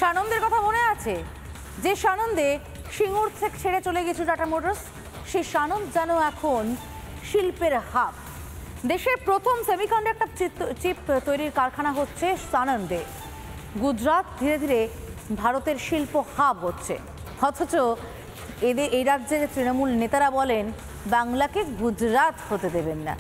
সানন্দের কথা মনে আছে? যে সানন্দে সিঙ্গুর থেকে ছেড়ে চলে গেছে টাটা মোটরস, সেই সানন্দ যেন এখন শিল্পের হাব। দেশের প্রথম সেমিকন্ডাক্টর চিপ তৈরির কারখানা হচ্ছে সানন্দে। গুজরাট ধীরে ধীরে ভারতের শিল্প হাব হচ্ছে, অথচ এই রাজ্যের তৃণমূল নেতারা বলেন বাংলাকে গুজরাট হতে দেবেন না।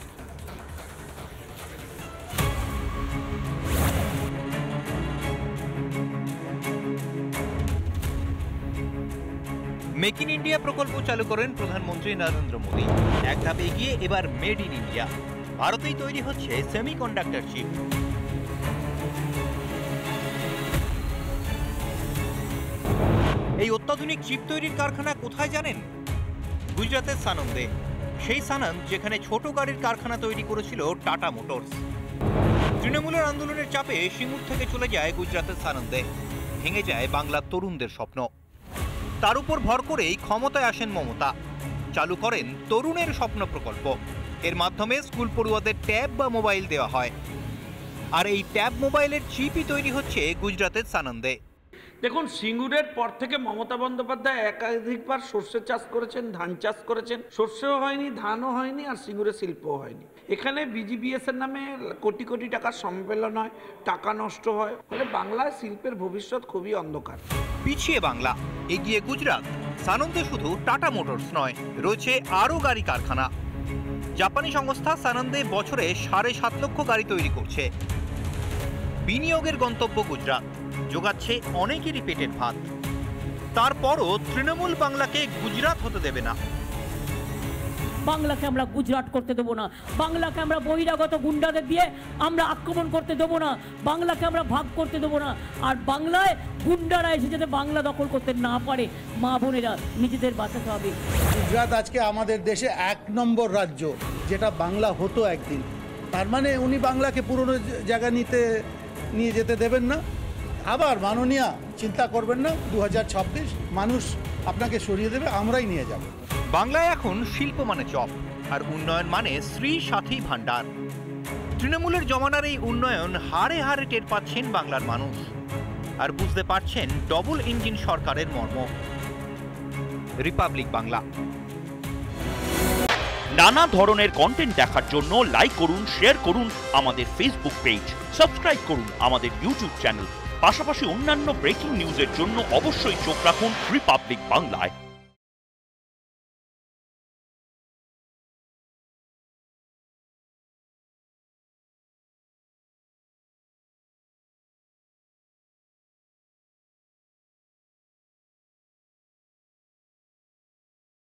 মেক ইন ইন্ডিয়া প্রকল্প চালু করেন প্রধানমন্ত্রী নরেন্দ্র মোদী। এক ধাপ এগিয়ে এবার মেড ইন ইন্ডিয়া। ভারতেই তৈরি হচ্ছে সেমিকন্ডাক্টর চিপ। এই অত্যাধুনিক চিপ তৈরির কারখানা কোথায় জানেন? গুজরাতের সানন্দে। সেই সানন্দ যেখানে ছোট গাড়ির কারখানা তৈরি করেছিল টাটা মোটরস। তৃণমূলের আন্দোলনের চাপে সিঙ্গুর থেকে চলে যায় গুজরাতের সানন্দে। ভেঙে যায় বাংলার তরুণদের স্বপ্ন। তার উপর ভর করেই ক্ষমতায় আসেন মমতা। চালু করেন তরুণের স্বপ্ন প্রকল্প। এর মাধ্যমে স্কুল পড়ুয়াদের ট্যাব বা মোবাইল দেওয়া হয়। আর এই ট্যাব মোবাইলের চিপই তৈরি হচ্ছে গুজরাতের সানন্দে। দেখুন, সিঙ্গুরের পর থেকে মমতা বন্দ্যোপাধ্যায় একাধিকবার সর্ষে চাষ করেছেন, ধান চাষ করেছেন। সর্ষেও হয়নি, ধানও হয়নি, আর সিঙ্গুরের শিল্পও হয়নি। এখানে বিজিবিএস এর নামে কোটি কোটি টাকার সম্মেলন হয়, টাকা নষ্ট হয়। ফলে বাংলায় শিল্পের ভবিষ্যৎ খুবই অন্ধকার। পিছিয়ে বাংলা, এগিয়ে গুজরাট। সানন্দে শুধু টাটা মোটরস নয়, রয়েছে আরও গাড়ি কারখানা। জাপানি সংস্থা সানন্দে বছরে 7.5 লক্ষ গাড়ি তৈরি করছে। বিনিয়োগের গন্তব্য গুজরাট, যোগাচ্ছে অনেকেরই পেটের ভাত। তারপরও তৃণমূল বাংলাকে গুজরাট হতে দেবে না। বাংলাকে আমরা গুজরাট করতে দেবো না। বাংলাকে আমরা বহিরাগত গুন্ডাদের দিয়ে আমরা আক্রমণ করতে দেবো না। বাংলাকে আমরা ভাগ করতে দেবো না। আর বাংলায় গুন্ডারা এসে যাতে বাংলা দখল করতে না পারে, মা বোনেরা নিজেদের বাঁচাতে হবে। গুজরাট আজকে আমাদের দেশে 1 নম্বর রাজ্য, যেটা বাংলা হতো একদিন। তার মানে উনি বাংলাকে পুরনো জায়গা নিয়ে যেতে দেবেন না। আবার মাননীয়া চিন্তা করবেন না, 2026 মানুষ আপনাকে সরিয়ে দেবে, আমরাই নিয়ে যাব। বাংলায় এখন শিল্প মানে চপ, আর উন্নয়ন মানে শ্রী সাথী ভান্ডার। তৃণমূলের জমানার এই উন্নয়ন হারে হারে টের পাচ্ছেন বাংলার মানুষ, আর বুঝতে পারছেন ডবল ইঞ্জিন সরকারের মর্ম। রিপাবলিক বাংলা। নানা ধরনের কন্টেন্ট দেখার জন্য লাইক করুন, শেয়ার করুন আমাদের ফেসবুক পেজ, সাবস্ক্রাইব করুন আমাদের ইউটিউব চ্যানেল। পাশাপাশি অন্যান্য ব্রেকিং নিউজের জন্য অবশ্যই চোখ রাখুন রিপাবলিক বাংলায়।